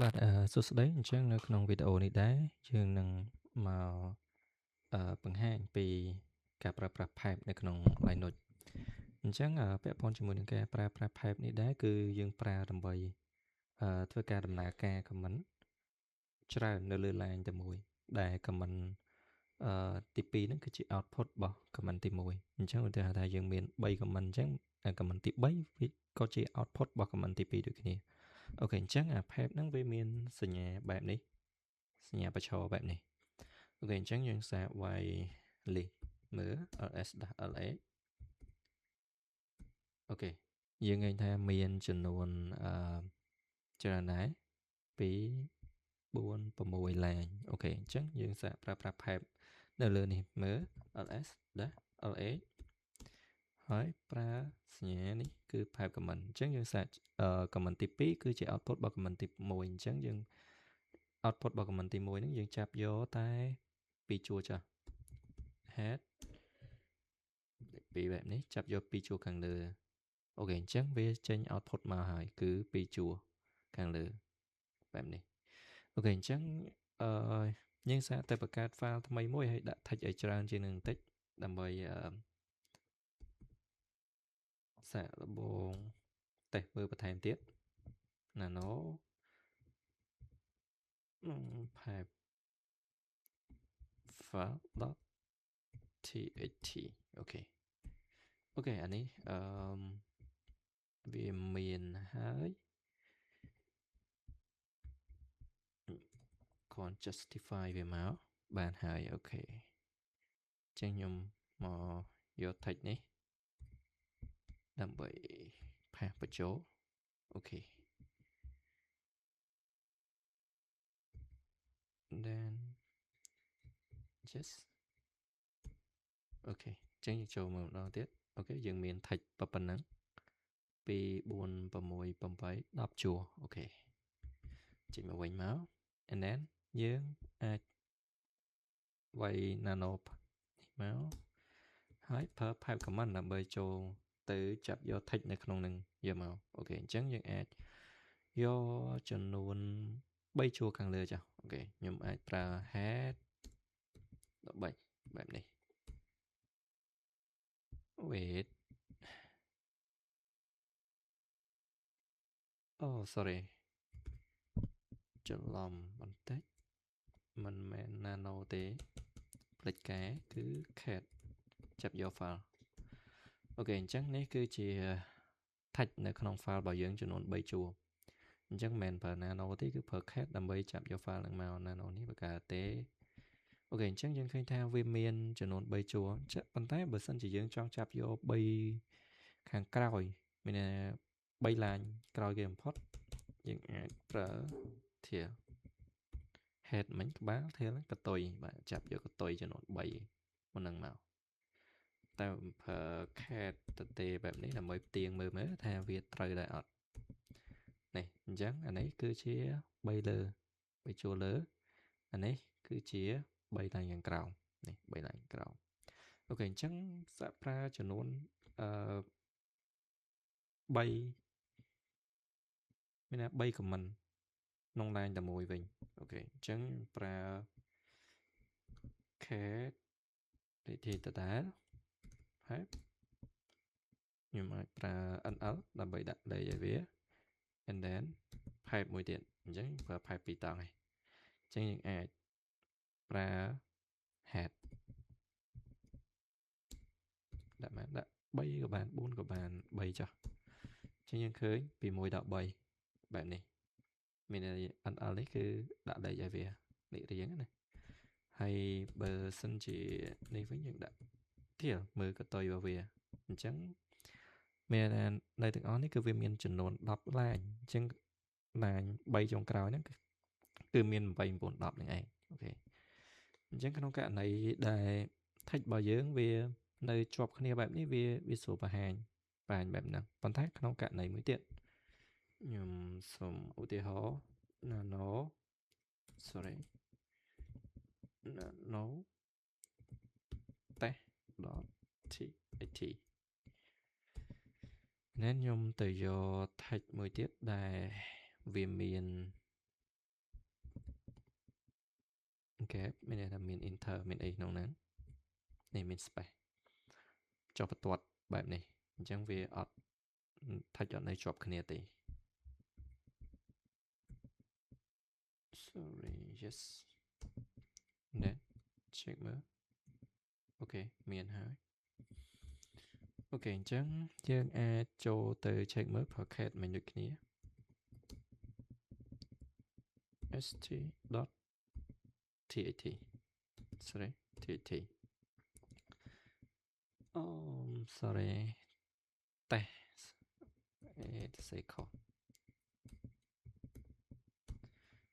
បាទសួស្តីអញ្ចឹងនៅក្នុងវីដេអូនេះដែរយើងនឹងមកបង្ហាញពីការប្រើប្រាស់ pipe នៅក្នុង Linux អញ្ចឹងពាក់ព័ន្ធជាមួយនឹងការប្រើប្រាស់ pipe នេះដែរគឺយើងប្រើដើម្បីធ្វើការដំណើរការ command ច្រើននៅលើ line តែមួយដែល command ទី2ហ្នឹងគឺជា output របស់ command ទី1អញ្ចឹងឧទាហរណ៍ថាយើងមាន3 command អញ្ចឹងcommand ទី3វាក៏ជា output របស់ command ទី2ដូចគ្នាអូខេអញ្ចឹងអា pipe ហ្នឹងវាមានសញ្ញាបែបនេះសញ្ញាប្រឈរបែបនេះអូខេអញ្ចឹងយើងសាក y list មើល ls-la អូខេយើងឃើញថាមានចំនួនច្រើនដែរ2 4 6 line អូខេអញ្ចឹងយើងសាកប្រើប្រាស់ pipe នៅលើនេះមើល ls-la ហើយប្រើសញ្ញានេះគឺ pipe command អញ្ចឹងយើងសាកcommand ទី2គឺជា output របស់ command ទី1អញ្ចឹងយើង output របស់ command ទី1ហ្នឹងយើងចាប់យកតែ2ជួរចាស់ head ពីបែបនេះចាប់យក2ជួរខាងលើអូខេអញ្ចឹងវាចេញ output មកហើយគឺ2ជួរខាងលើបែបនេះអូខេអញ្ចឹងយើងសាកទៅបង្កើត file ថ្មីមួយហើយដាក់ text ឲ្យច្រើនជាងនឹងបន្តិចដើម្បីសាកល្បងតេស្តមើលបន្ថែមទៀត nano pipe file.txt អូខេអានេះវាមានហើយគ្រាន់ justify វាមកបានហើយអូខេអញ្ចឹងខ្ញុំមកយក text នេះដើម្បីផាសបញ្ចូលអូខេ then just អូខេអញ្ចឹងយើងចូលមកម្ដងទៀតអូខេយើងមាន text ប៉ុណ្ណឹង2 4 6 8 10ជួរអូខេចេញមកវិញមក and then យើងអាចវាយ nano នេះមកហើយប្រើ pipe command ដើម្បីចូលទៅចាប់យក text នៅក្នុងនឹងយកមកអូខេអញ្ចឹងយើងអាចយកចំនួន3ជួរខាងលើចាស់អូខេខ្ញុំអាចប្រើ head 13បែបនេះ wait sorry ច្រឡំបន្តិចមិនមែន nano ទេផ្លេចកែគឺ cat ចាប់យក file អូខេអញ្ចឹងនេះគឺជា text នៅក្នុង file របស់យើងចំនួន3ជួរអញ្ចឹងមិនមែនប្រើ nano ទេគឺប្រើ cat ដើម្បីចាប់យក file នឹងមក nano នេះបើកើតទេអូខេអញ្ចឹងយើងឃើញថាវាមានចំនួន3ជួរប៉ុន្តែបើសិនជាយើងចង់ចាប់យក3ខាងក្រោយមាន3 line ក្រោយគេបំផុតយើងអាចប្រើ tail head មិញក្បាល tail កតុយបាទចាប់យកកតុយចំនួន3មុននឹងមកតែប្រើ cat ទៅទេបែបនេះដើម្បីផ្ទៀងមើលថាវាត្រូវដែរអត់នេះអញ្ចឹងអានេះគឺជា3លើ3ជួរលើអានេះគឺជា3 line ខាងក្រោមនេះ3 line ក្រោមអូខេអញ្ចឹងសាកប្រើចំនួន3មានថា3 comment ក្នុង line តែមួយវិញអូខេអញ្ចឹងប្រើ cat ទីដដែលហើយខ្ញុំអាចប្រើ nl ដើម្បីដាក់លេខឲ្យវា and then pipe មួយទៀតអញ្ចឹងប្រើ pipe 2តង់ឯងអញ្ចឹងយើងអាចប្រើ head ដាក់3ក៏បាន4ក៏បាន3ចុះអញ្ចឹងយើងឃើញពី1ដល់3បែបនេះមាន nl នេះគឺដាក់លេខឲ្យវាលេខរៀងណាហើយបើសិនជានេះវិញយើងដាក់ទៀតមើលកតុយរបស់វាអញ្ចឹងមាននៅទាំងអស់នេះគឺវាមានចំនួន10 line អញ្ចឹង line 3ចុងក្រោយហ្នឹងគឺមាន8 9 10ហ្នឹងឯងអូខេអញ្ចឹងក្នុងករណីដែល text របស់យើងវានៅជាប់គ្នាបែបនេះវាស្រួលបង្ហាញបែបហ្នឹងប៉ុន្តែក្នុងករណីមួយទៀតខ្ញុំសូមឧទាហរណ៍ nano test.txt nênខ្ញុំទៅយក text មួយទៀតដែលវាមាន gap មានន័យថាមាន enter មានអីក្នុងហ្នឹងនេះមាន space ចុះបន្ទាត់បែបនេះអញ្ចឹងវាអត់ touch អត់នៅជាប់គ្នាទេ sorry yes net check មើលអូខេមានហើយអូខេអញ្ចឹងយើងអាចចូលទៅ check មើល pocket មិនដូចគ្នា st.tat sorry tat sorry តេសទៅសេខុស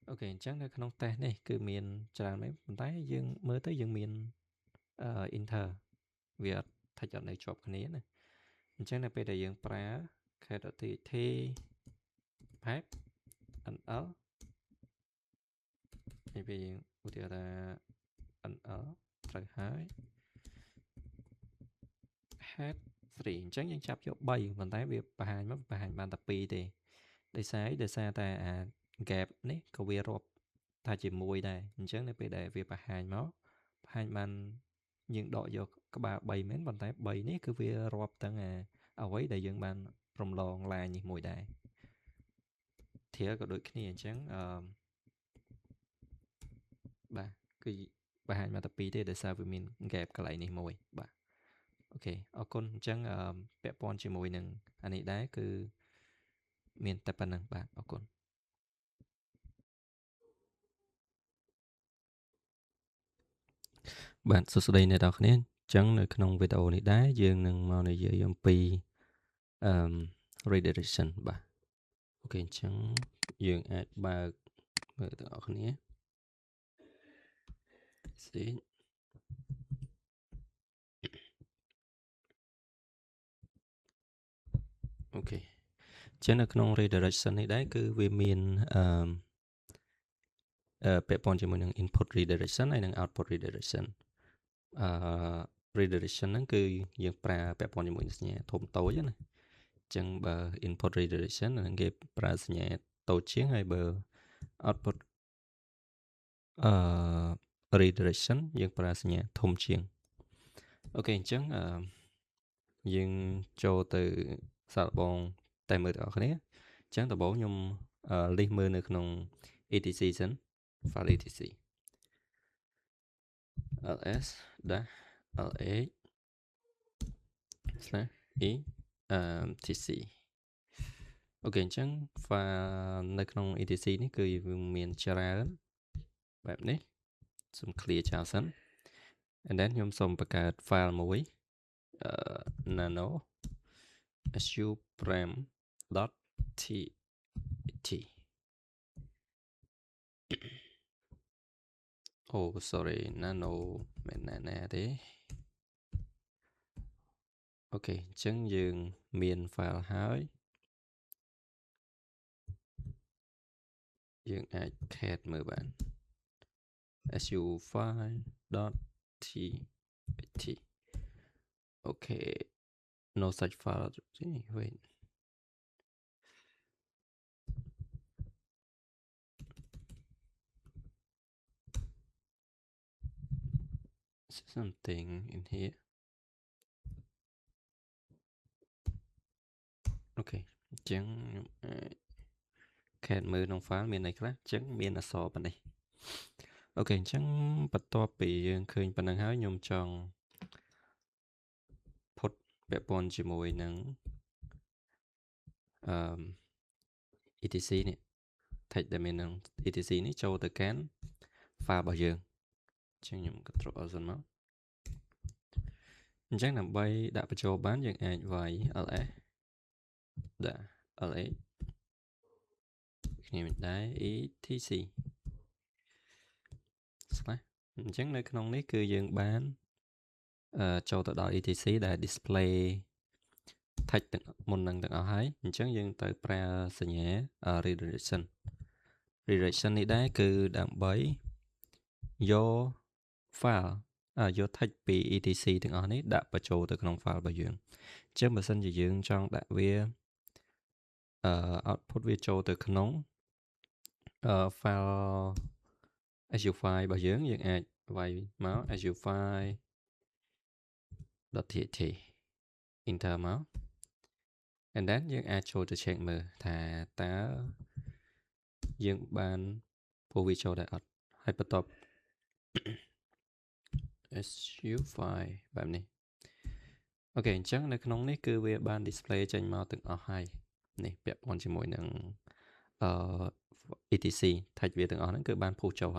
អូខេអញ្ចឹងនៅក្នុងតេសនេះគឺមានច្រើនមែនប៉ុន្តែយើងមើលទៅយើងមានenter វាអត់ touch អត់នៅជាប់គ្នាណាអញ្ចឹងនៅពេលដែលយើងប្រើ cat.tat pipe nl ហើយពេលយើងឧទាហរណ៍ថា nl ត្រូវហើយ head 3អញ្ចឹងយើងចាប់យក3ប៉ុន្តែវាបង្ហាញមកបង្ហាញបានតែ2ទេដោយសារតែអា gap នេះក៏វារាប់ថាជាមួយដែរអញ្ចឹងនៅពេលដែលវាបង្ហាញមកបង្ហាញបានយើងដកយកក្បាល3មែនប៉ុន្តែ3នេះគឺវារាប់ទាំងអ្វីដែលយើងបានរំលងឡាយនេះមួយដែរធាក៏ដូចគ្នាអញ្ចឹងបាទគឺបង្ហាញមកតែ2ទេដោយសារវាមាន gap កន្លែងនេះមួយបាទអូខេអរគុណអញ្ចឹងពាក់ព័ន្ធជាមួយនឹងអានេះដែរគឺមានតែប៉ុណ្្នឹងបាទអរគុណបាទសួស្តីអ្នកនរគ្នាអញ្ចឹងនៅក្នុងវីដេអូនេះដែរយើងនឹងមកនិយាយអំពីredirection បាទអូខេអញ្ចឹងយើងអាចបើកមើលទាំងអស់គ្នាស៊ីអូខេចឹងនៅក្នុង redirection នេះដែរគឺវាមានពាក់ព័ន្ធជាមួយនឹង input redirection ហើយនិង output redirection redirection ហ្នឹងគឺយើងប្រើពាក់ព័ន្ធជាមួយនឹងសញ្ញាធំតូចណាអញ្ចឹងបើ input redirection ហ្នឹងគេប្រើសញ្ញាតូចជាងហើយបើ output redirection យើងប្រើសញ្ញាធំជាងអូខេអញ្ចឹងយើងចូលទៅសាកល្បងតែមើលទាំងអស់គ្នាអញ្ចឹងដំបូងខ្ញុំlist មើលនៅក្នុង etc សិន file etc ls-lh/e-tc អូខេអញ្ចឹង file នៅក្នុង etc នេះគឺវាមានច្រើនបែបនេះសូម clear ចោលសិន and then ខ្ញុំសូមបង្កើត file មួយnano supreme.tat អូ sorry nano មិនណាទេអូខេអញ្ចឹងយើងមាន file ហើយយើងអាច cat មើលបាន su file.tat អូខេ no such file wait something in here អូខេអញ្ចឹងខ្ញុំអាច cat មើលក្នុង file មានអីខ្លះអញ្ចឹងមានអក្សរប៉ុណ្ណេះអូខេអញ្ចឹងបន្ទាប់ពីយើងឃើញប៉ុណ្ណឹងហើយខ្ញុំចង់ផុតពាក់ព័ន្ធជាមួយនឹងetc នេះ text ដែលមានក្នុង etc នេះចូលទៅកាន់ file របស់យើងអញ្ចឹងខ្ញុំ control alt សិនមកអញ្ចឹងដើម្បីដាក់បញ្ចូលបានយើងអាចវាយ ls ដាក់ la គ្នាមិនដែរ etc អញ្ចឹងនៅក្នុងនេះគឺយើងបានចូលទៅដល់ etc ដែល display text ទាំងមុននឹងទាំងអស់ហើយអញ្ចឹងយើងទៅប្រើសញ្ញា redirection នេះដែរគឺដើម្បីយក file យក text ពី etc ទាំងអស់នេះដាក់បញ្ចូលទៅក្នុង file របស់យើងអញ្ចឹងបើសិនជាយើងចង់ដាក់វាoutput វាចូលទៅក្នុងfile Azure file របស់យើងអាចវាយមក Azure file .txt enter មក and then យើងអាចចូលទៅ check មើលថាតើយើងបានពោលវាចូលដែរអត់ហើយបន្ទាប់ Azure file បែបនេះអូខេអញ្ចឹងនៅក្នុងនេះគឺវាបាន display ចេញមកទាំងអស់ហើយនេះពាក់ព័ន្ធជាមួយនឹងetc text វាទាំងអស់ហ្នឹងគឺបានពុះចូល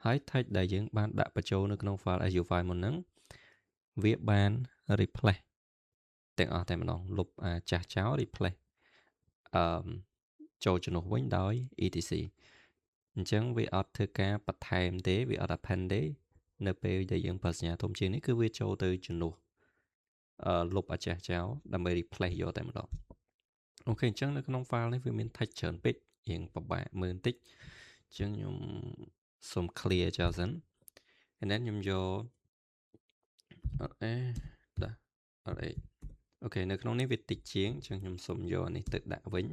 ហើយ text ដែលយើងបានដាក់បញ្ចូលនៅក្នុង file Azure file មុនហ្នឹងវាបាន replace ទាំងអស់តែម្ដងលុបចាស់ចោល replace ចូលជំនួសវិញដោយ etc អញ្ចឹងវាអត់ធ្វើការបន្ថែមទេវាអត់ append ទេនៅពេលដែលយើងប្រើសញ្ញាធំជាងនេះគឺវាចូលទៅជំនួសលុបអាចាស់ចោលដើម្បី replace យកតែម្ដងអូខេអញ្ចឹងនៅក្នុង file នេះវាមាន text ច្រើនពេករៀងពិបាកមើលបន្តិចអញ្ចឹងខ្ញុំសូម clear ចោលសិន and then ខ្ញុំយក អូខេនៅក្នុងនេះវាតិចជាងអញ្ចឹងខ្ញុំសូមយកនេះទៅដាក់វិញ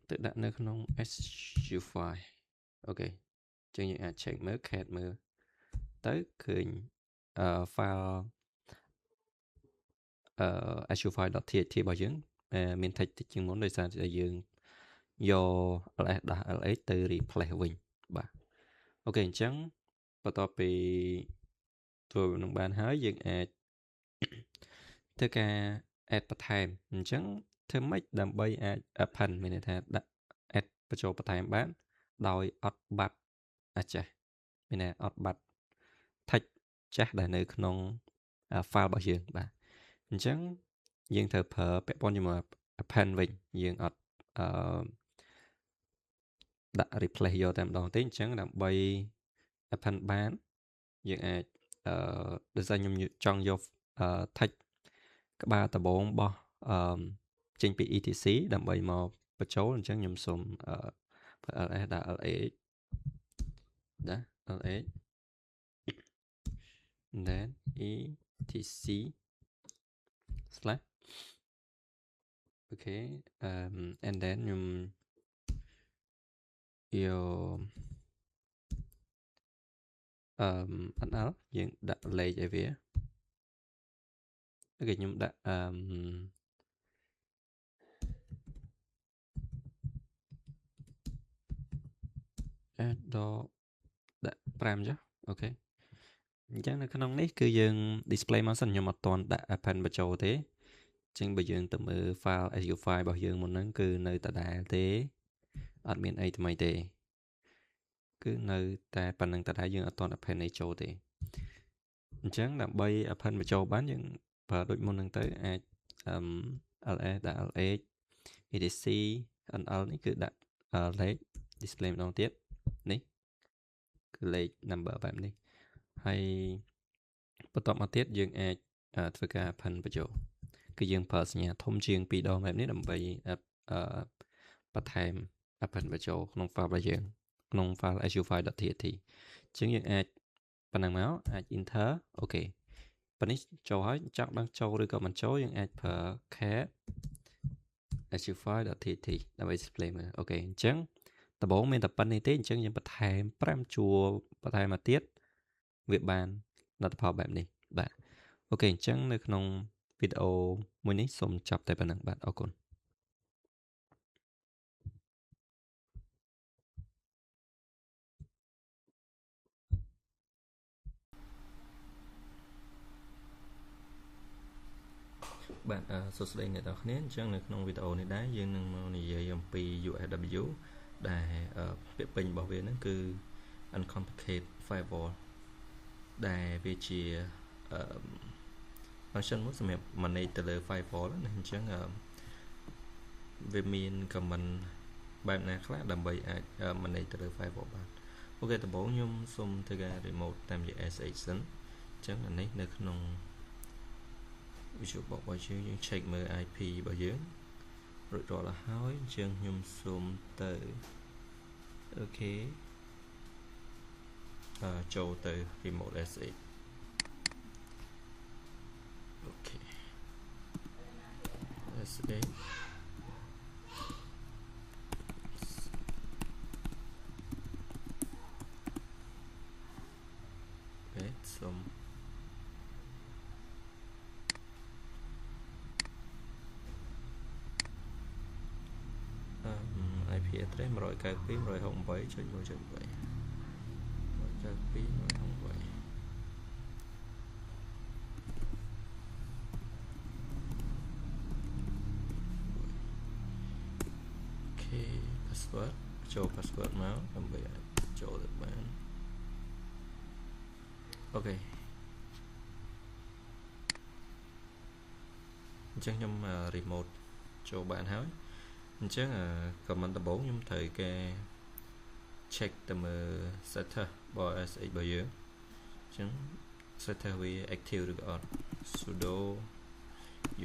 ទៅដាក់នៅក្នុង Azure file អូខេអញ្ចឹងយើងអាច check មើល cat មើលទៅឃើញfile Azure file.txt របស់យើងមាន text តិចជាងមុនដោយសារតែយើងយក ls-lh ទៅ replace វិញបាទអូខេអញ្ចឹងបន្ទាប់ពីធ្វើនឹងបានហើយយើងអាចធ្វើការ add បន្ថែមអញ្ចឹងធ្វើម៉េចដើម្បីអាច append មានន័យថាដាក់ add បញ្ចូលបន្ថែមបានដោយអត់បាត់អាចាស់មានន័យអត់បាត់ text ចាស់ដែលនៅក្នុង file របស់យើងបាទអញ្ចឹងយើងត្រូវប្រើពាក់ព័ន្ធជាមួយ append វិញយើងអត់ដាក់ replace យកតែម្ដងទេអញ្ចឹងដើម្បី append បានយើងអាចដោយសារខ្ញុំចង់យក text ក្បាលដំបូងរបស់ចេញពី etc ដើម្បីមកបញ្ចូលអញ្ចឹងខ្ញុំសូមls ដាក់ lh ដាក់ lh then etc slash អូខេand then ខ្ញុំយកnl យើងដាក់លេខឲ្យវាអូខេខ្ញុំដាក់ដាក់5ចុះអូខេអញ្ចឹងនៅក្នុងនេះគឺយើង display មកសិនខ្ញុំអត់ទាន់ដាក់ append បញ្ចូលទេអញ្ចឹងបើយើងទៅមើល file Azure file របស់យើងមុនហ្នឹងគឺនៅដដែលទេអត់មានអីថ្មីទេគឺនៅតែប៉ុណ្្នឹងដដែលយើងអត់ទាន់ append អីចូលទេអញ្ចឹងដើម្បី append បញ្ចូលបានយើងប្រើដូចមុនហ្នឹងទៅអាច ls ដាក់ lh etc nl នេះគឺដាក់លេខ display ម្ដងទៀតនេះគឺលេខ number បែបនេះហើយបន្ទាប់មកទៀតយើងអាចធ្វើការ append បញ្ចូលគឺយើងប្រើសញ្ញាធំជាង2ដងបែបនេះដើម្បីបន្ថែម append បញ្ចូលក្នុង file របស់យើងក្នុង file Azure file.txt អញ្ចឹងយើងអាចប៉ុណ្ណឹងមកអាច enter អូខេប៉ុណ្នេះចូលហើយចង់ដឹងចូលឬក៏មិនចូលយើងអាចប្រើ cat Azure file.txt ដើម្បី display មើលអូខេអញ្ចឹងដំបូងមានតែប៉ុណ្្នេះទេអញ្ចឹងយើងបន្ថែម5ជួរបន្ថែមមកទៀតវាបានលទ្ធផលបែបនេះបាទអូខេអញ្ចឹងនៅក្នុងវីដេអូមួយនេះសូមចប់តែប៉ុណ្្នឹងបាទអរគុណបាទសួស្តីអ្នកនរគ្នាអញ្ចឹងនៅក្នុងវីដេអូនេះដែរយើងនឹងមកនិយាយអំពី UFW ដែលពាក្យពេញរបស់វាហ្នឹងគឺ Uncomplicated Firewall ដែលវាជា function មួយសម្រាប់ manage ទៅលើ firewall ណាអញ្ចឹងវាមាន comment បែបណាខ្លះដើម្បីអាច manage ទៅលើ firewall បានអូខេដំបូងខ្ញុំសូមធ្វើការ remote តាមរយៈ SH សិនអញ្ចឹងអានេះនៅក្នុង Visual Box របស់យើង check មើល IP របស់យើងរួចរាល់ហើយអញ្ចឹងខ្ញុំសូមទៅអូខេចូលទៅ remote SH អូខេ SH IP address 192.168.1.8 ok password ចូល password មកដើម្បីអាចចូលទៅបានអូខេអញ្ចឹងខ្ញុំ remote ចូលបានហើយអញ្ចឹង comment ដំបូងខ្ញុំត្រូវគេ check ទៅមើល setter របស់ SX របស់យើងអញ្ចឹង setter វា active ឬក៏អត់ sudo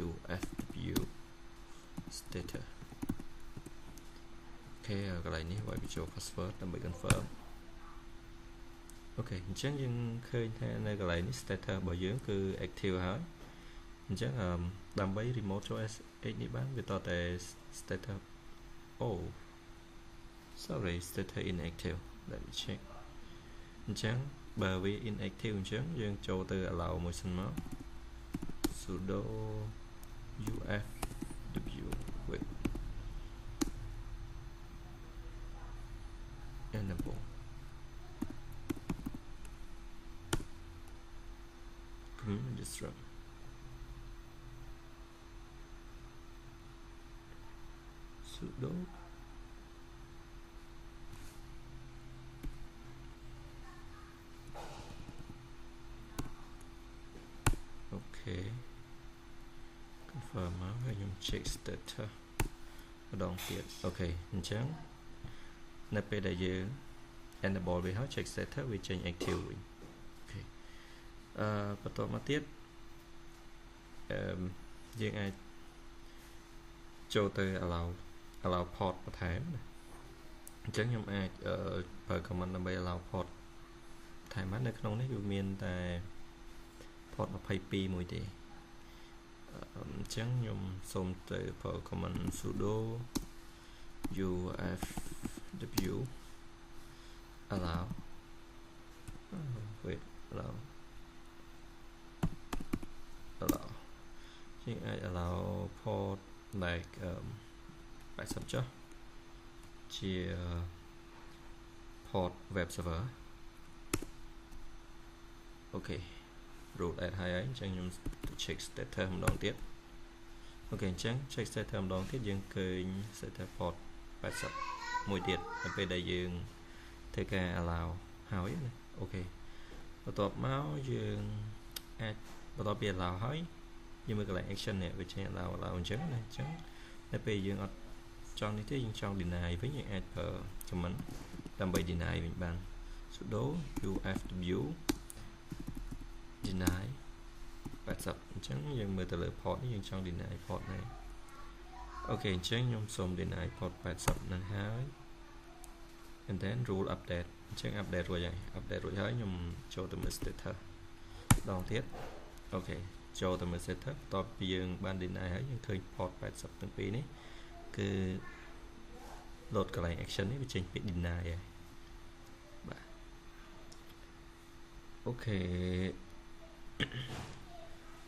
ufw status អូខេកន្លែងនេះវាចូល password ដើម្បី confirm អូខេអញ្ចឹងយើងឃើញថានៅកន្លែងនេះ status របស់យើងគឺ active ហើយអញ្ចឹងដើម្បី remote ចូល SX នេះបានវាតតែ status sorry status inactive let me check អញ្ចឹងបើវា inactive អញ្ចឹងយើងចូលទៅ allow មួយសិនមក sudo ufw wait enable command disrupt sudo okay confirm មកហើយខ្ញុំ check status ម្ដងទៀតអូខេអញ្ចឹងនៅពេលដែលយើង enable វាហើយ check status វាចេញ active វិញអូខេបន្ទាប់មកទៀតយើងអាចចូលទៅ allow port បន្ថែមណាអញ្ចឹងខ្ញុំអាចប្រើ command ដើម្បី allow port បន្ថែមនៅក្នុងនេះគឺមានតែ port 22មួយទេអញ្ចឹងខ្ញុំសូមទៅប្រើ command sudo ufw allow wait allow ជាងអាច allow port like 80 ចុះជា port web server អូខេ root add ហើយអញ្ចឹងខ្ញុំ check status ម្ដងទៀតអូខេអញ្ចឹង check status ម្ដងទៀតយើងឃើញ status port 80មួយទៀតនៅពេលដែលយើងធ្វើការ allow ហើយណាអូខេបន្ទាប់មកយើងអាចបន្ទាប់ពី allow ហើយយើងមើលកន្លែង action នេះវាចេញ allow អញ្ចឹងណាអញ្ចឹងនៅពេលយើងអត់ចង់នេះទេយើងចង់ deny វិញយើងអាចប្រើ command ដើម្បី deny វិញបាន sudo ufw deny 80អញ្ចឹងយើងមើលទៅលើ port នេះយើងចង់ deny port នេះអូខេអញ្ចឹងខ្ញុំសូម deny port 80នឹងហើយ and then rule update អញ្ចឹង update រួចហើយខ្ញុំចូលទៅមើល status ដងទៀតអូខេចូលទៅមើល status បន្ទាប់ពីយើងបាន deny ហើយយើងឃើញ port 80ទាំងពីរនេះគឺ load កន្លែង action នេះវាចេញពី deny ហើយបាទអូខេ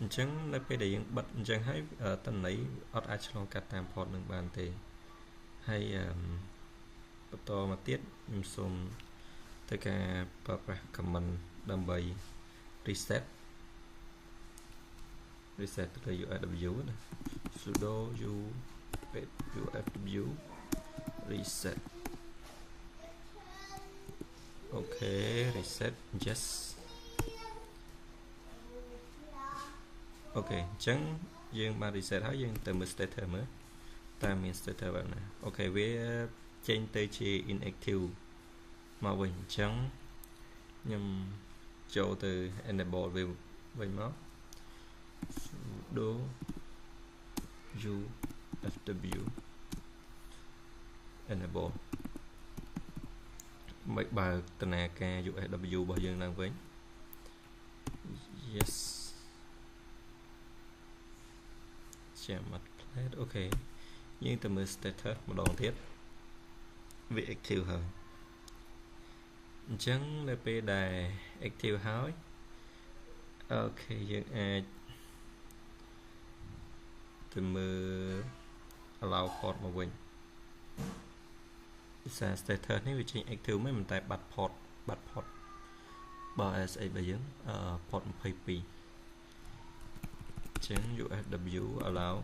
អញ្ចឹងនៅពេលដែលយើងបិទអញ្ចឹងហើយតន័យអត់អាចឆ្លងកាត់តាម port នឹងបានទេហើយបន្តមកទៀតខ្ញុំសូមធ្វើការប្រើប្រាស់ command ដើម្បី reset ទៅលើ ufw ណា sudo ufw reset អូខេ reset yes អូខេអញ្ចឹងយើងបាន reset ហើយយើងទៅមើល status មើលតើមាន status បែបណាអូខេវាចេញទៅជា inactive មកវិញអញ្ចឹងខ្ញុំចូលទៅ enable វាវិញមក sudo ufw enable មិនបើកដំណើរការ USW របស់យើងឡើងវិញ yes ចាំអត់ផ្លែតអូខេយើងទៅមើល status ម្ដងទៀតវា active ហើយអញ្ចឹងនៅពេលដែល active ហើយអូខេយើងអាចទៅមើល allow port មកវិញ status នេះវាចេញ active មិនតែបាត់ port បើ SH បើយើងport 22ចឹង USW allow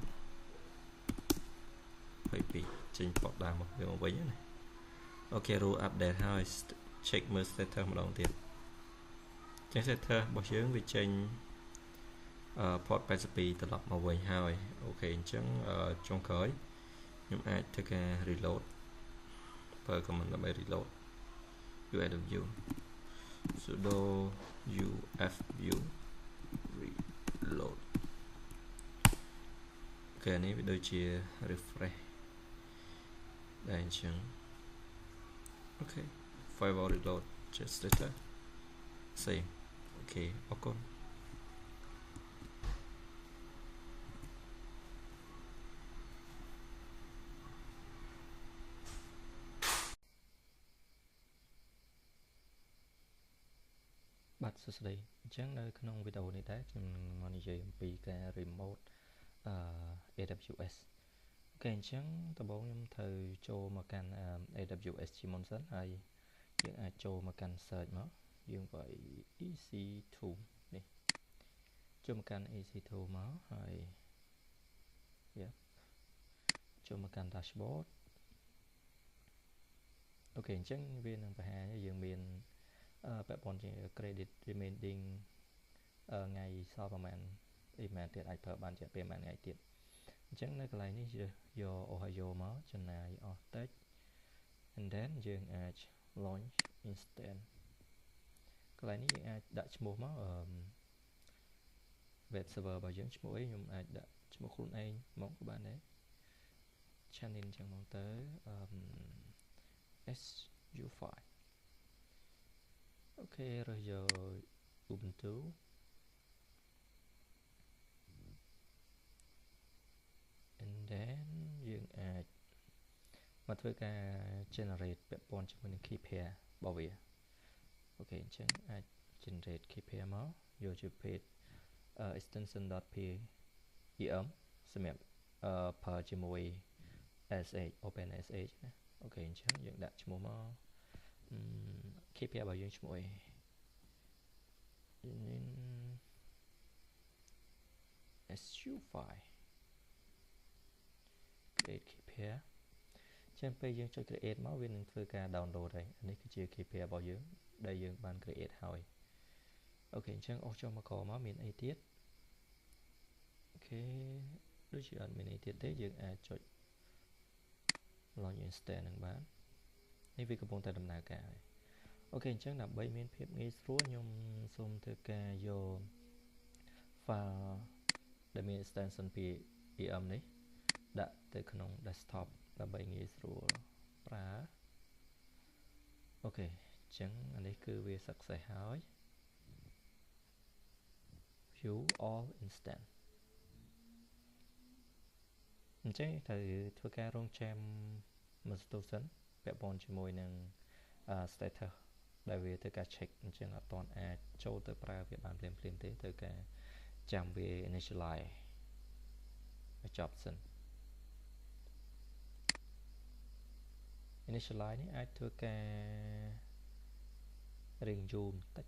22ចេញ port ដើមមកវាមកវិញណាអូខេ rule update ហើយ check មើល status ម្ដងទៀតចឹង status របស់យើងវាចេញport 82ត្រឡប់មកវិញហើយអូខេអញ្ចឹងចុងក្រោយខ្ញុំអាចធ្វើការ reload ប្រើ command ដើម្បី reload USW sudo ufview reload អូខេនេះវាដូចជា refresh ដែរអញ្ចឹងអូខេ firewall reload just status save អូខេអរគុណបាទសួស្តីអញ្ចឹងនៅក្នុងវីដេអូនេះដែរខ្ញុំនឹងមកនិយាយអំពីការ remote AWS អូខេអញ្ចឹងដំបូងខ្ញុំត្រូវចូលមកកាន់ AWS ជាមុនសិនហើយយើងអាចចូលមកកាន់ search មកយើងបើ EC2 នេះចូលមកកាន់ EC2 មកហើយចូលមកកាន់ dashboard អូខេអញ្ចឹងវានឹងបង្ហាញយើងមានពាក់ព័ន្ធជា credit remaining ថ្ងៃសល់ប្រហែល email ទៀតអាចប្រើបានជាពេលប្រហែលថ្ងៃទៀតអញ្ចឹងនៅកន្លែងនេះយក Ohio មកចំណាយអស់តិច and then យើងអាច launch instant កន្លែងនេះយើងអាចដាក់ឈ្មោះមកweb server របស់យើងឈ្មោះអីខ្ញុំអាចដាក់ឈ្មោះខ្លួនឯងមកក៏បានដែរ channel អញ្ចឹងមកទៅSU5 អូខេរើសយក Ubuntu and then យើងអាចមកធ្វើការ generate ពាក់ព័ន្ធជាមួយនឹង key pair របស់វាអូខេអញ្ចឹងអាច generate key pair មកយកជា page extension.pem សម្រាប់ប្រើជាមួយ SH OpenSH ណាអូខេអញ្ចឹងយើងដាក់ឈ្មោះមក key pair របស់យើងឈ្មោះអីSU5 create key pair ចឹងពេលយើងចុច create មកវានឹងធ្វើការ download ហើយនេះគឺជា key pair របស់យើងដែលយើងបាន create ហើយអូខេអញ្ចឹងអូសចុះមកក្រមកមានអីទៀតអូខេដូចជាអត់មានអីទៀតទេយើងអាចចុច launch instant នឹងបាននេះវាកំពុងតែដំណើរការហើយអូខេអញ្ចឹងដើម្បីមានភាពងាយស្រួលខ្ញុំសូមធ្វើការយក file ដែលមាន extension PM នេះដាក់ទៅក្នុង desktop ដើម្បីងាយស្រួលប្រើអូខេអញ្ចឹងអានេះគឺវា success ហើយ view all instant អញ្ចឹងត្រូវធ្វើការរងចាំមួយសន្ទុះសិនពាក់ព័ន្ធជាមួយនឹង status ដែលវាធ្វើការ check អញ្ចឹងអត់ទាន់អាចចូលទៅប្រើវាបានភ្លាមៗទេត្រូវការចាំវា initialize ឲ្យចប់សិន initialize នេះអាចធ្វើការរៀងយូរបន្តិច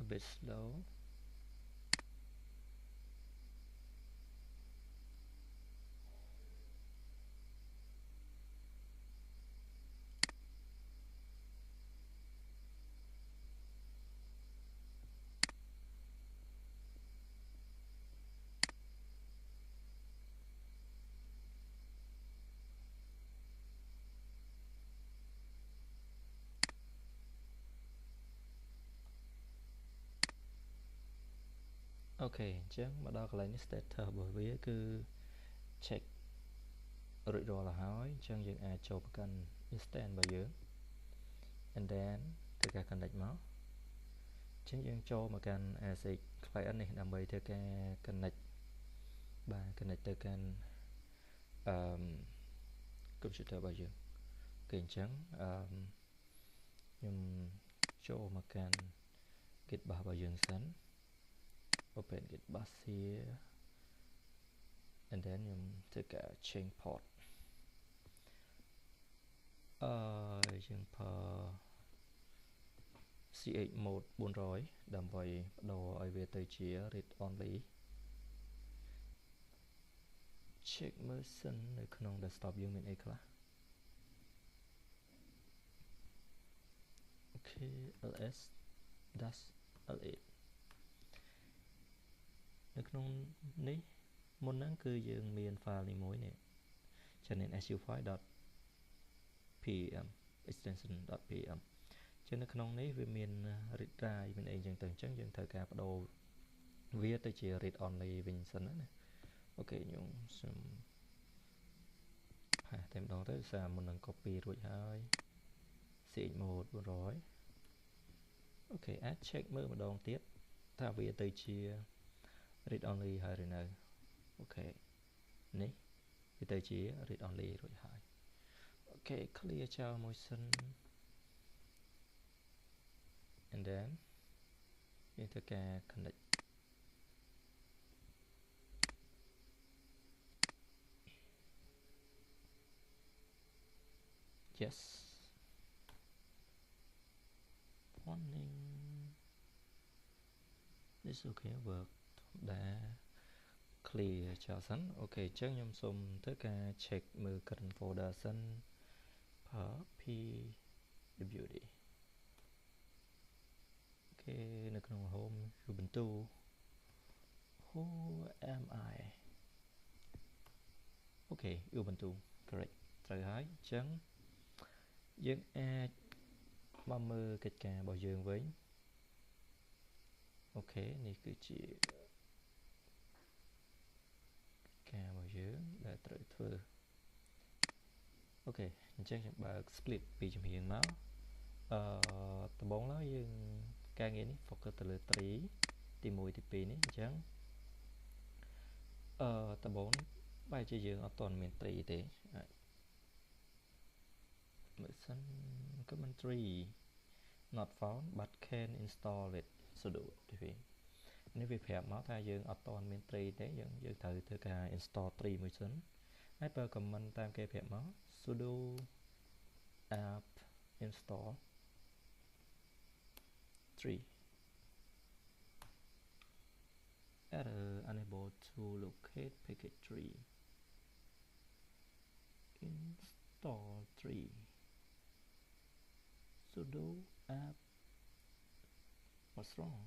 a bit slowអូខេអញ្ចឹងមកដល់កន្លែងនេះ status របស់វាគឺ check រួចរាល់ហើយអញ្ចឹងយើងអាចចូលប្រកាន់ instant របស់យើង and then ធ្វើការ connect មក ចឹងយើងចូលមកកាន់ ASIC client នេះដើម្បីធ្វើការ connect បាទ connect ទៅកាន់ computer របស់យើងគេអញ្ចឹងខ្ញុំចូលមកកាន់ git bus របស់យើងសិន open git bus here and then ខ្ញុំធ្វើការ change port យើងប្រើ ch mode 400ដើម្បីបដូរឲ្យវាទៅជា read only check មើលសិននៅក្នុង desktop យើងមានអីខ្លះ okay ls-l8 នៅក្នុងនេះមុនហ្នឹងគឺយើងមាន file នេះមួយនេះ channel su5.pem extension.pem ចឹងនៅក្នុងនេះវាមាន read write មានអីចឹងទៅអញ្ចឹងយើងត្រូវការបដូរវាទៅជា read only វិញសិនណាអូខេខ្ញុំសូមតែម្ដងទៅសារមុននឹង copy រួចហើយ ch mode 400អូខេអាច check មើលម្ដងទៀតថាវាទៅជា read only ហើយឬនៅអូខេនេះវាទៅជា read only រួចហើយអូខេ clear ចោលមួយសិន and then យើងធ្វើការ connect yes warning this okay work ធម្មតា clear ចោលសិនអូខេអញ្ចឹងខ្ញុំសូមធ្វើការ check មើល current folder សិន pwd អូខេនៅក្នុង home ubuntu who am I អូខេ ubuntu correct ត្រូវហើយអញ្ចឹងយើងអាចមកមើលកិច្ចការរបស់យើងវិញអូខេនេះគឺជាការរបស់យើងដែលត្រូវធ្វើអូខេអញ្ចឹងខ្ញុំបើក split ពីជំនាញមកដំបូងឡើយយើងការងារនេះ focus ទៅលើ tree ទី1ទី2នេះអញ្ចឹងដំបូងនេះបែរជាយើងអត់ទាន់មាន tree ទេអាចមើលសិន command tree not found but can install it sudo tv នេះវាប្រាប់មកថាយើងអត់ទាន់មាន tree ទេយើងត្រូវធ្វើការ install tree មួយសិនហើយបើ command តាមគេប្រាប់មក sudo apt install tree error unable to locate package tree install tree sudo apt what's wrong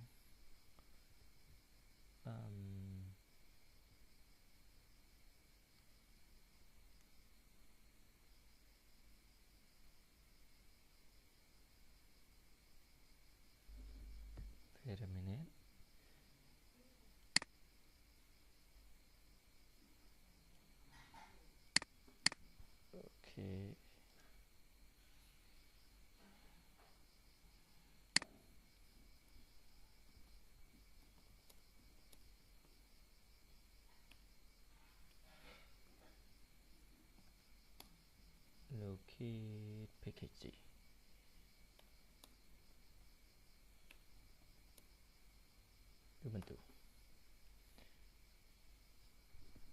wait a minute okay locate package ubuntu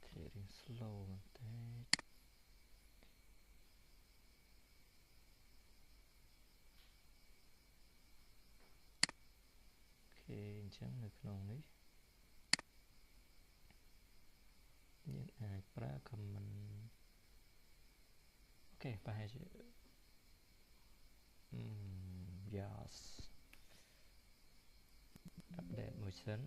clearing slow បន្តិចអូខេអញ្ចឹងនៅក្នុងនេះយើងអាចប្រើ command អូខេប្រហែលជាyes update មួយសិន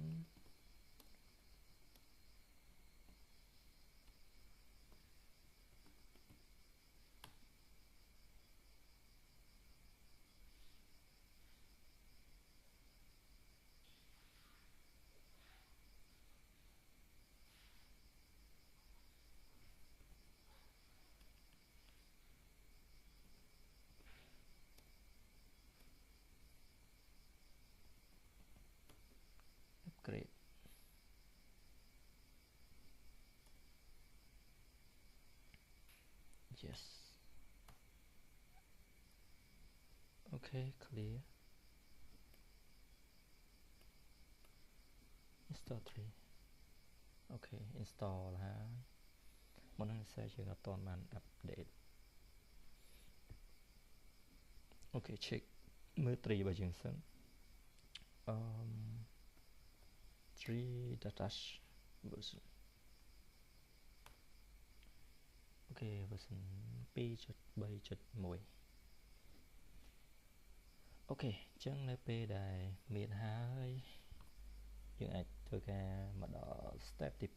great yes okay clear install 3 okay install ហើយមុននឹងសេយើងអត់ទាន់បាន update អូខេ check មើល tree របស់យើងសិន3 dash version អូខេ version 2.3.1 អូខេអញ្ចឹងនៅពេលដែលមានហើយយើងអាចធ្វើការមកដល់ step ទី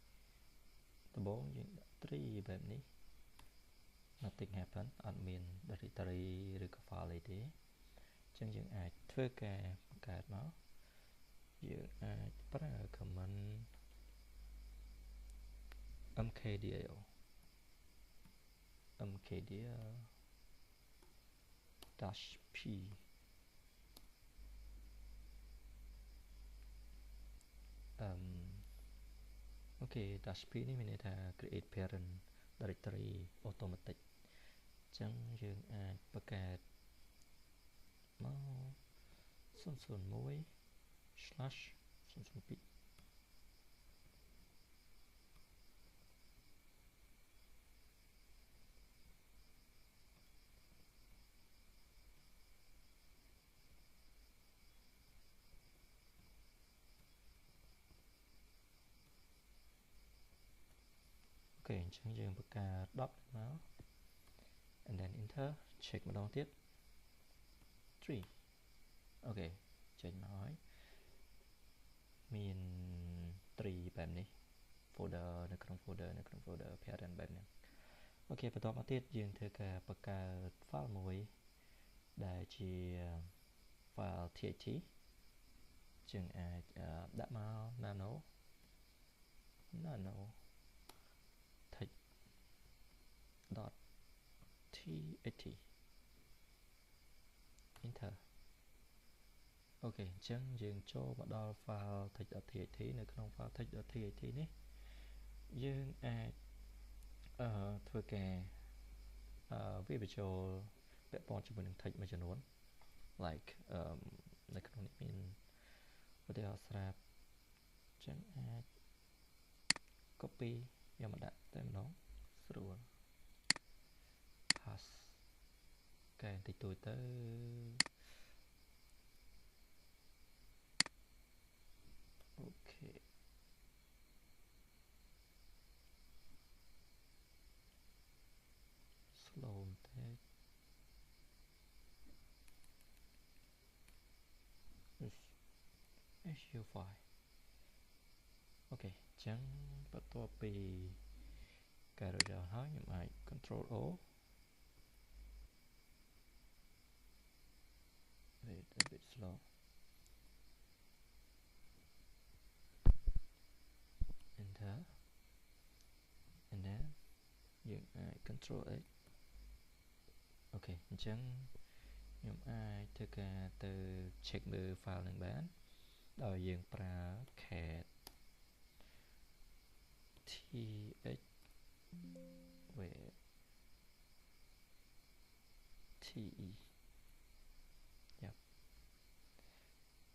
2ដំបូងយើងដាក់ tree បែបនេះ nothing happen អត់មាន directory ឬក៏ file អីទេអញ្ចឹងយើងអាចធ្វើការបង្កើតមកយើងអាចប្រើ command mkdir dash pអូខេ dash p នេះមានន័យថា create parent directory automatic អញ្ចឹងយើងអាចបង្កើតមក001/002អូខេអញ្ចឹងយើងបង្កើត dot មក and then enter check ម្ដងទៀត 3អូខេចេញមកហើយមាន tree បែបនេះ folder នៅក្នុង folder parent បែបនេះអូខេបន្តមកទៀតយើងធ្វើការបង្កើត file មួយដែលជា file TXT យើងអាចដាក់មក nano text.txt enter អូខេអញ្ចឹងយើងចូលមកដល់ file text.txt នៅក្នុង file text.txt នេះយើងអាចធ្វើការវាបញ្ចូលពាក់ព័ន្ធជាមួយនឹង text មួយចំនួន like នៅក្នុងនេះមានឧទាហរណ៍ស្រាប់អញ្ចឹងអាច copy យកមកដាក់តែម្ដងស្រួល pass កែបន្តិចតួចទៅអូខេ slow បន្តិចSU5 អូខេអញ្ចឹងបន្ទាប់ពីកែរួចរាល់ហើយខ្ញុំអាច Control O wait a bit slow enter and then យើងអាច Control X អូខេអញ្ចឹងខ្ញុំអាចធ្វើការទៅ check មើល file នឹងបានដោយយើងប្រើ cat tx where te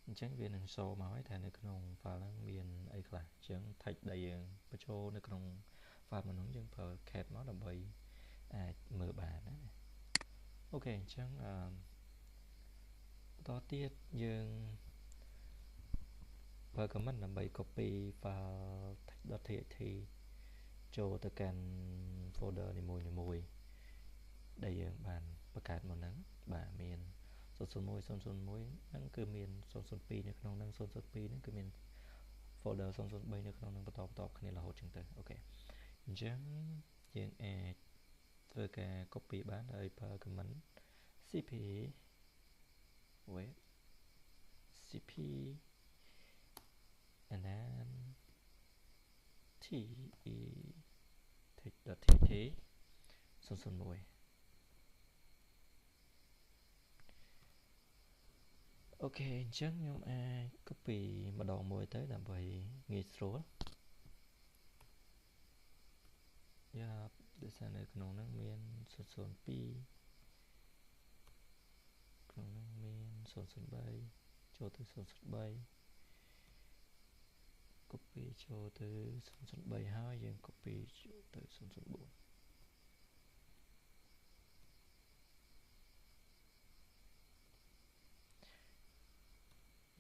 អញ្ចឹងវានឹងshowមកឲ្យថានៅក្នុង file ហ្នឹងមានអីខ្លះអញ្ចឹង text ដែលយើងបញ្ចូលនៅក្នុង file មួយនោះយើងប្រើ cat មកដើម្បីអាចមើលបានណាអូខេអញ្ចឹងបន្តទៀតយើងប្រើ command ដើម្បី copy file text.txt ចូលទៅកាន់ folder នីមួយៗដែលយើងបានបង្កើតមកហ្នឹងបាទមាន001ហ្នឹងគឺមាន002នៅក្នុងហ្នឹង002ហ្នឹងគឺមាន folder 003នៅក្នុងហ្នឹងបន្តគ្នារហូតចឹងទៅអូខេអញ្ចឹងយើងអាចធ្វើការ copy បានដោយប្រើ command cp wait cp and then te text.txt 001អូខេអញ្ចឹងខ្ញុំអាច copy copy ម្ដងមួយទៅដើម្បីងាយស្រួលយ៉ាដូចថានៅក្នុងហ្នឹងមាន002ក្នុងហ្នឹងមាន003ចូលទៅ003 copy ចូលទៅ003ហើយយើង copy ចូលទៅ004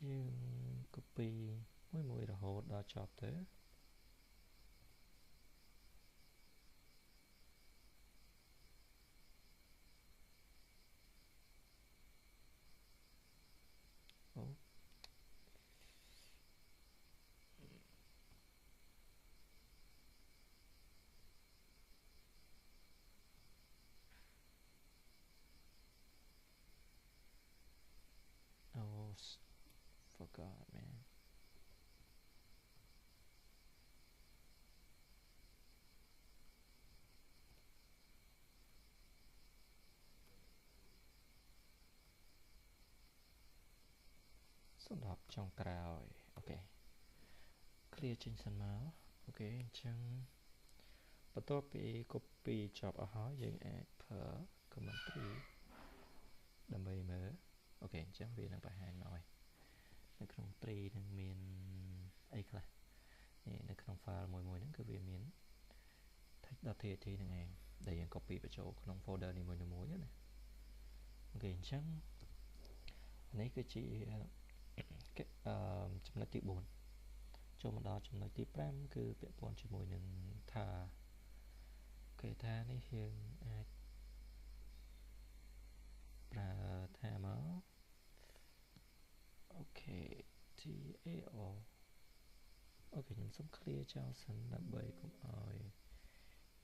យើង copy មួយរហូតដល់ចប់ទៅអូforgot man សម្រាប់ចុងក្រោយអូខេ clear ចេញសិនមកអូខេអញ្ចឹងបន្ទាប់ពី copy ចប់អស់ហើយយើងអាចប្រើ command 3ដើម្បីមើលអូខេអញ្ចឹងវានឹងបង្ហាញមកហើយនៅក្នុង tree នឹងមានអីខ្លះនេះនៅក្នុង file មួយហ្នឹងគឺវាមាន text.tat ហ្នឹងឯងដែលយើង copy បញ្ចូលក្នុង folder នីមួយៗណាអូខេអញ្ចឹងនេះគឺជាចំណុចទី4ចូលមកដល់ចំណុចទី5គឺពាក់ព័ន្ធជាមួយនឹងថាគេថានេះយើងអាចប្រើថាមកអូខេ TAO អូខេខ្ញុំសូម clear ចោលសិនដើម្បីកុំឲ្យ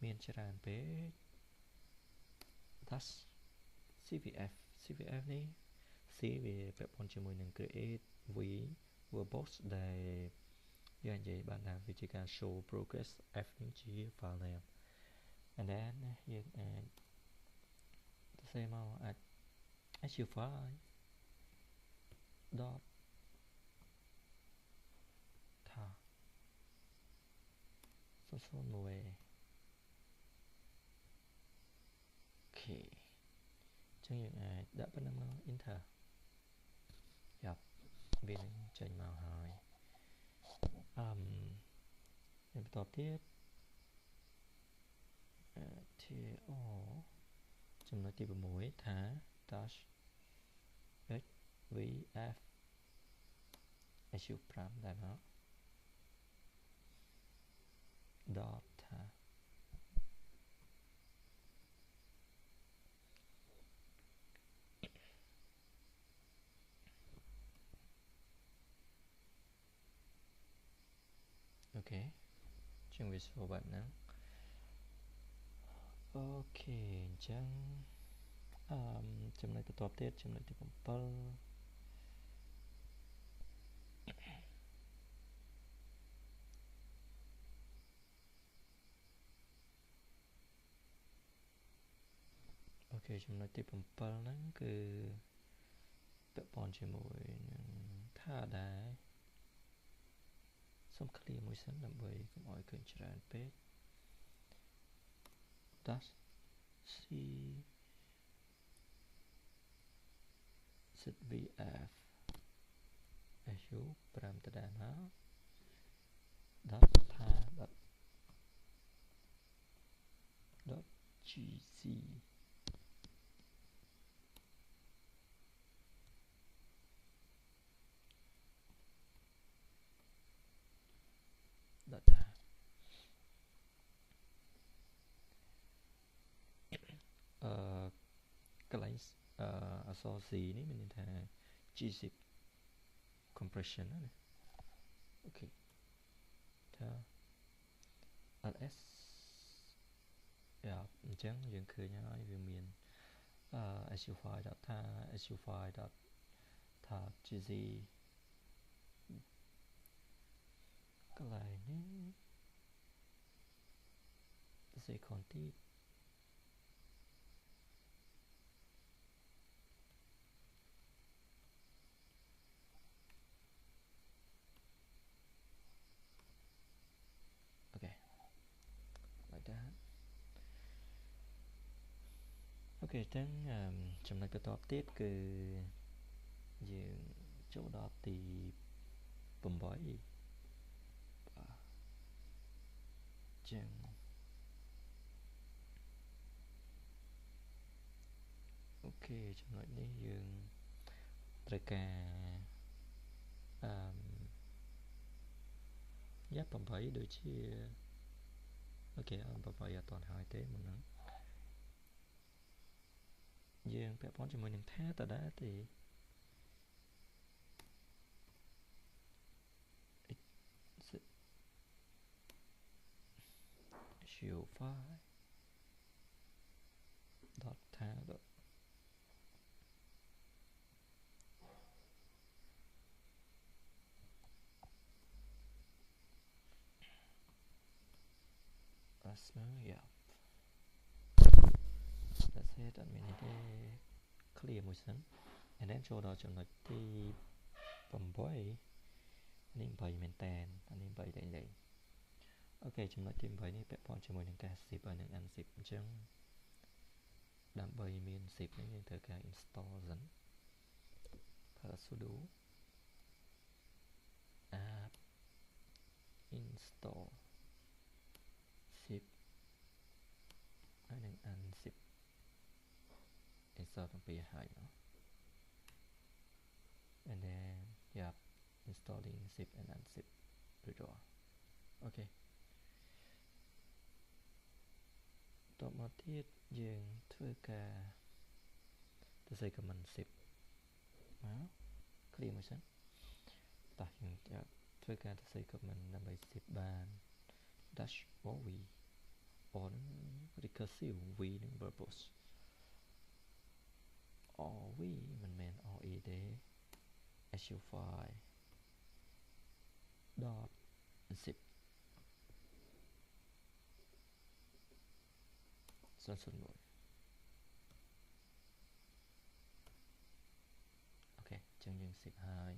មានច្រើនពេក dash CVF នេះ C វាពាក់ព័ន្ធជាមួយនឹង create variables ដែលយើងនិយាយបានថាវាជាការ show progress F នេះជា file name and then យើងអាចទៅសេមកអាច issue file dot ថា001អូខេអញ្ចឹងយើងអាចដាក់ប៉ុណ្ណឹងមក enter យ៉ាប់វានឹងចេញមកហើយបន្ទាប់ទៀត TO ចំណុចទី6ថា dash hvf issue 5ដែរមក dot ថាអូខេជាងវាស្រួលបែបហ្នឹងអូខេអញ្ចឹងចំណុចបន្ទាប់ទៀតចំណុចទី7អូខេចំណុចទី7ហ្នឹងគឺពាក់ព័ន្ធជាមួយនឹងថាដែរសូម clear មួយសិនដើម្បីកុំឲ្យឃើញច្រើនពេក dash c zvf issue 5 ដដែលមក dot ថា dot gc dot ថាកន្លែងអក្សរ C នេះមានន័យថា gzip compression ណាអូខេថា ls យ៉ាអញ្ចឹងយើងឃើញហើយវាមាន issue file ថា issue file ថា gz កន្លែងនេះទៅសេ content ok ចឹងចំណុចបន្តទៀតគឺយើងចូលដល់ទី8បាទចឹងអូខេចំណុចនេះយើងត្រូវការយ៉ាប់8ដូចជាអូខេ8អត់ទាន់ហើយទេមុនហ្នឹងយើងពាក់ព័ន្ធជាមួយនឹងថាដដែលទេshow file dot tag yeah that's it អត់មានទេ clear មួយសិន and then ចូលដល់ចំណុចទី8នេះ8មែនតើអានេះ8លេងអូខេចំណុចទី8នេះពាក់ព័ន្ធជាមួយនឹងការ zip ហើយនឹង unzip អញ្ចឹងដើម្បីមាន zip នេះយើងត្រូវការ install សិន sudo apt install zip ហើយនឹង unzip install ទាំងពីរហើយเนาะ and then yeah installing zip and unzip រួចរាល់អូខេតបមកទៀតយើងធ្វើការទៅសេ command zip មក clear មួយសិនតោះយើងធ្វើការទៅសេ command ដើម្បី zip បាន dash OV on recursive v និង verbose OV មិនមែន OE ទេ actual file dot zip 001អូខេអញ្ចឹងយើង zip ហើយ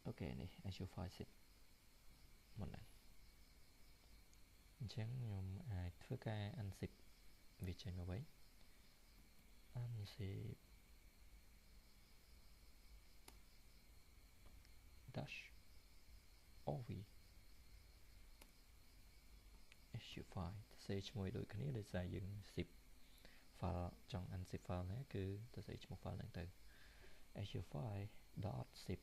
អូខេនេះ actual file zip មុនហ្នឹងអញ្ចឹងខ្ញុំអាចធ្វើការ unzip វាចេញមកវិញ unzip dash OV actual file ទៅសេឈ្មោះដូចគ្នាដោយសារយើង zip file ចង់ unzip file ណាគឺទៅសេឈ្មោះ file ហ្នឹងទៅ actual file dot zip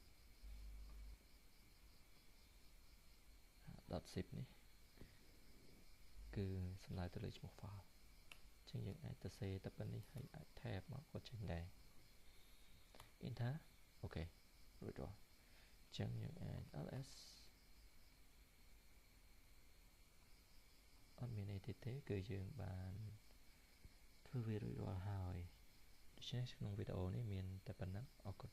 .zip នេះគឺសំដៅទៅលើឈ្មោះ file អញ្ចឹងយើងអាចទៅសេទៅប៉ុណ្នេះហើយអាច tab មកក៏ចេញដែរ enter អូខេរួចរាល់អញ្ចឹងយើងអាច ls អត់មានអីទៀតទេគឺយើងបានធ្វើវារួចរាល់ហើយដូច្នេះក្នុងវីដេអូនេះមានតែប៉ុណ្ណឹងអរគុណ